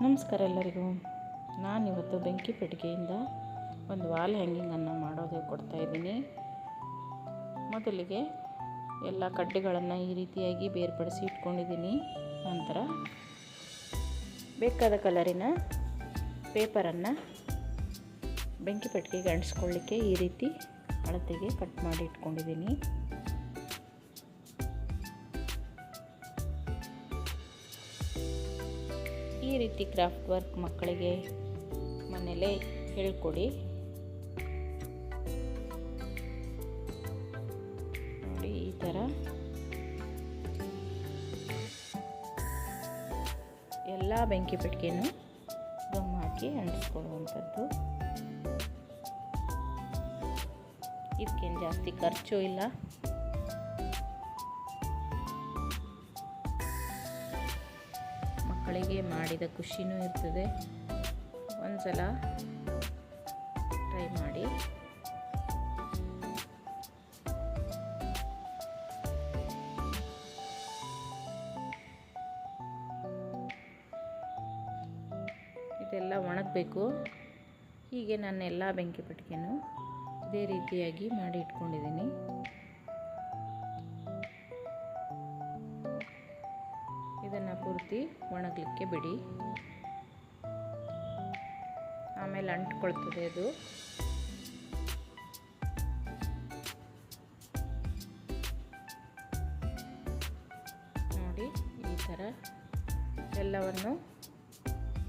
ನಮಸ್ಕಾರ ಎಲ್ಲರಿಗೂ. ನಾನಿವತ್ತು ಬೆಂಕಿ ಪೆಟ್ಟಿಗೆಯಿಂದ ಒಂದು ವಾಲ್ ಹ್ಯಾಂಗಿಂಗನ್ನು ಮಾಡೋದು ಕೊಡ್ತಾಯಿದ್ದೀನಿ. ಮೊದಲಿಗೆ ಎಲ್ಲ ಕಡ್ಡಿಗಳನ್ನು ಈ ರೀತಿಯಾಗಿ ಬೇರ್ಪಡಿಸಿ ಇಟ್ಕೊಂಡಿದ್ದೀನಿ. ನಂತರ ಬೇಕಾದ ಕಲರಿನ ಪೇಪರನ್ನು ಬೆಂಕಿ ಪೆಟ್ಟಿಗೆಗೆ ಅಂಟಿಸ್ಕೊಳ್ಳಿಕ್ಕೆ ಈ ರೀತಿ ಅಳತೆಗೆ ಕಟ್ ಮಾಡಿ ಇಟ್ಕೊಂಡಿದ್ದೀನಿ. ಈ ರೀತಿ ಕ್ರಾಫ್ಟ್ ವರ್ಕ್ ಮಕ್ಕಳಿಗೆ ಮನೆಯಲ್ಲೇ ಹೇಳ್ಕೊಡಿ. ನೋಡಿ, ಈ ಥರ ಎಲ್ಲ ಬೆಂಕಿ ಪೆಟ್ಟಿಗೆನೂ ಗಮ್ ಹಾಕಿ ಅಂಟಿಸ್ಕೊಳ್ಳುವಂಥದ್ದು. ಇದಕ್ಕೇನು ಜಾಸ್ತಿ ಖರ್ಚು ಇಲ್ಲ. ಮಕ್ಕಳಿಗೆ ಮಾಡಿದ ಖುಷಿನೂ ಇರ್ತದೆ. ಒಂದ್ಸಲ ಟ್ರೈ ಮಾಡಿ. ಇದೆಲ್ಲ ಒಣಗಬೇಕು. ಹೀಗೆ ನಾನು ಎಲ್ಲ ಬೆಂಕಿ ಪೆಟ್ಟಿಗೆನೂ ಇದೇ ರೀತಿಯಾಗಿ ಮಾಡಿ ಇಟ್ಕೊಂಡಿದ್ದೀನಿ. ಇದನ್ನು ಪೂರ್ತಿ ಒಣಗಲಿಕ್ಕೆ ಬಿಡಿ. ಆಮೇಲೆ ಅಂಟ್ಕೊಳ್ತದೆ ಅದು. ನೋಡಿ, ಈ ಥರ ಎಲ್ಲವನ್ನು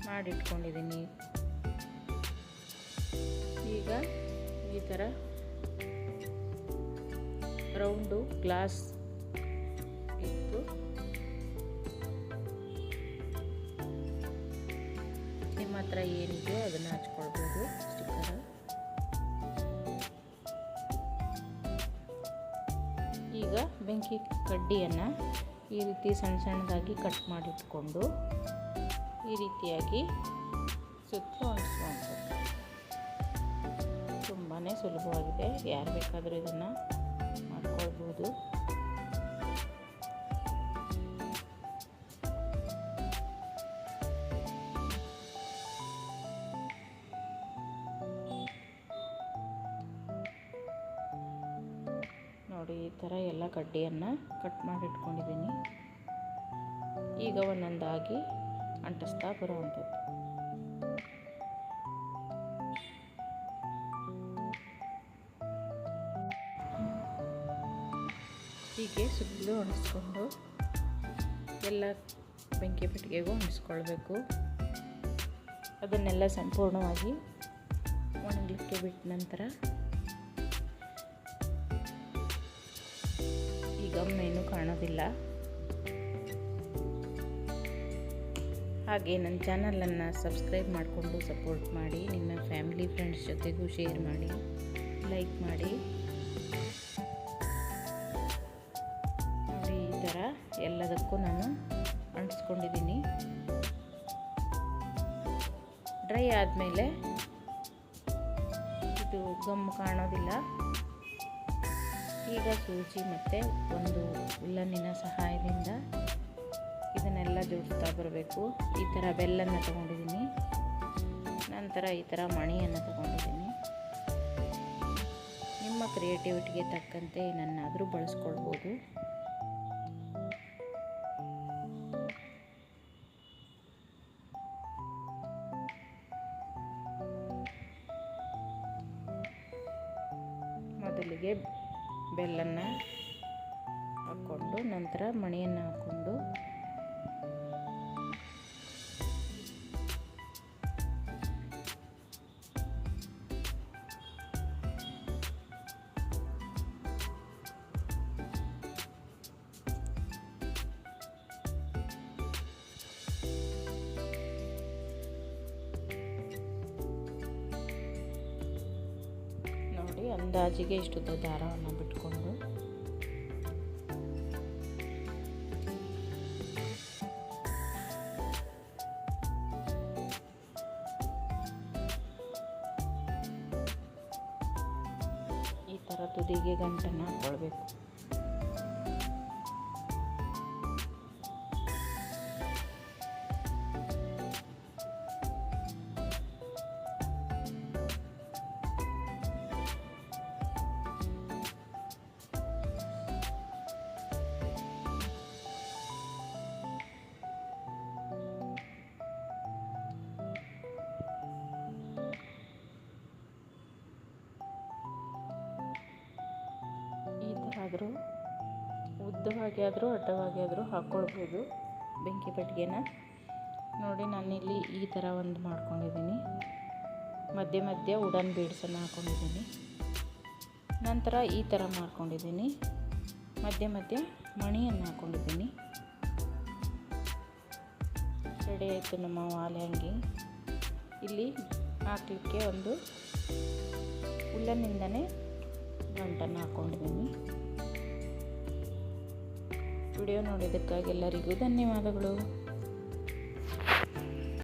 ಮಾಡಿಟ್ಕೊಂಡಿದ್ದೀನಿ. ಈಗ ಈ ಥರ ರೌಂಡು ಗ್ಲಾಸ್ ಇತ್ತು. ನಿಮ್ಮ ಹತ್ರ ಏನಿದೆಯೋ ಅದನ್ನು ಹಚ್ಕೊಳ್ಬೋದು ಸ್ಟಿಕ್ಕರ್. ಈಗ ಬೆಂಕಿ ಕಡ್ಡಿಯನ್ನು ಈ ರೀತಿ ಸಣ್ಣ ಸಣ್ಣದಾಗಿ ಕಟ್ ಮಾಡಿಟ್ಕೊಂಡು ಈ ರೀತಿಯಾಗಿ ಸುತ್ತು ಅಂಟಿಸುವಂಥದ್ದು. ತುಂಬಾ ಸುಲಭವಾಗಿದೆ. ಯಾರು ಬೇಕಾದರೂ ಇದನ್ನು ಮಾಡ್ಕೊಳ್ಬೋದು. ನೋಡಿ, ಈ ಥರ ಎಲ್ಲ ಕಡ್ಡಿಯನ್ನು ಕಟ್ ಮಾಡಿ ಇಟ್ಕೊಂಡಿದ್ದೀನಿ. ಈಗ ಒಂದೊಂದಾಗಿ ಅಂಟಿಸ್ತಾ ಬರುವಂಥದ್ದು. ಹೀಗೆ ಸುತ್ತಲೂ ಅಂಟಿಸ್ಕೊಂಡು ಎಲ್ಲ ಬೆಂಕಿ ಪೆಟ್ಟಿಗೆಗೂ ಅಂಟಿಸ್ಕೊಳ್ಬೇಕು. ಅದನ್ನೆಲ್ಲ ಸಂಪೂರ್ಣವಾಗಿ ಒಣಗಲಿಕ್ಕೆ ಬಿಟ್ಟ ನಂತರ ಗಮ್ಮೇನು ಕಾಣೋದಿಲ್ಲ. ಹಾಗೆ ನನ್ನ ಚಾನಲನ್ನು ಸಬ್ಸ್ಕ್ರೈಬ್ ಮಾಡಿಕೊಂಡು ಸಪೋರ್ಟ್ ಮಾಡಿ. ನಿಮ್ಮ ಫ್ಯಾಮಿಲಿ ಫ್ರೆಂಡ್ಸ್ ಜೊತೆಗೂ ಶೇರ್ ಮಾಡಿ, ಲೈಕ್ ಮಾಡಿ. ನೋಡಿ, ಈ ಥರ ಎಲ್ಲದಕ್ಕೂ ನಾನು ಅಂಟಿಸ್ಕೊಂಡಿದ್ದೀನಿ. ಡ್ರೈ ಆದಮೇಲೆ ಇದು ಗಮ್ ಕಾಣೋದಿಲ್ಲ. ಈಗ ಸೂಜಿ ಮತ್ತು ಒಂದು ಉಲ್ಲನ್ನಿನ ಸಹಾಯದಿಂದ ಇದನ್ನೆಲ್ಲ ಜೋಡಿಸ್ತಾ ಬರಬೇಕು. ಈ ಥರ ಬೆಲ್ಲನ್ನು ತಗೊಂಡಿದ್ದೀನಿ. ನಂತರ ಈ ಥರ ಮಣಿಯನ್ನು ತಗೊಂಡಿದ್ದೀನಿ. ನಿಮ್ಮ ಕ್ರಿಯೇಟಿವಿಟಿಗೆ ತಕ್ಕಂತೆ ಏನನ್ನಾದರೂ ಬಳಸ್ಕೊಳ್ಬೋದು. ಮೊದಲಿಗೆ ಬೆಲ್ಲನ್ನು ಹಾಕ್ಕೊಂಡು ನಂತರ ಮಣಿಯನ್ನು ಹಾಕ್ಕೊಂಡು ನೋಡಿ, ಅಂದಾಜಿಗೆ ಇಷ್ಟುದ್ದ ದಾರವನ್ನು ಬಿಟ್ಕೊಂಡು ಈ ಥರ ತುದಿಗೆ ಗಂಟನ್ನು ಹಾಕ್ಕೊಳ್ಬೇಕು. ಆದರೂ ಉದ್ದವಾಗಿ ಆದರೂ ಅಡ್ಡವಾಗಿ ಆದರೂ ಹಾಕ್ಕೊಳ್ಬೋದು ಬೆಂಕಿ ಪೆಟ್ಟಿಗೆನ. ನೋಡಿ ನಾನಿಲ್ಲಿ ಈ ಥರ ಒಂದು ಮಾಡ್ಕೊಂಡಿದ್ದೀನಿ. ಮಧ್ಯೆ ಮಧ್ಯೆ ವುಡನ್ ಬೀಡ್ಸನ್ನು ಹಾಕ್ಕೊಂಡಿದ್ದೀನಿ. ನಂತರ ಈ ಥರ ಮಾಡ್ಕೊಂಡಿದ್ದೀನಿ. ಮಧ್ಯೆ ಮಧ್ಯೆ ಮಣಿಯನ್ನು ಹಾಕ್ಕೊಂಡಿದ್ದೀನಿ. ರೆಡಿ ಆಯಿತು ನಮ್ಮ ವಾಲ್ ಹ್ಯಾಂಗಿಂಗ್. ಇಲ್ಲಿ ಹಾಕಲಿಕ್ಕೆ ಒಂದು ಉಲ್ಲನ್ನಿಂದನೇ ಗಂಟನ್ನು ಹಾಕ್ಕೊಂಡಿದ್ದೀನಿ. ವಿಡಿಯೋ ನೋಡಿದ್ದಕ್ಕಾಗಿ ಎಲ್ಲರಿಗೂ ಧನ್ಯವಾದಗಳು.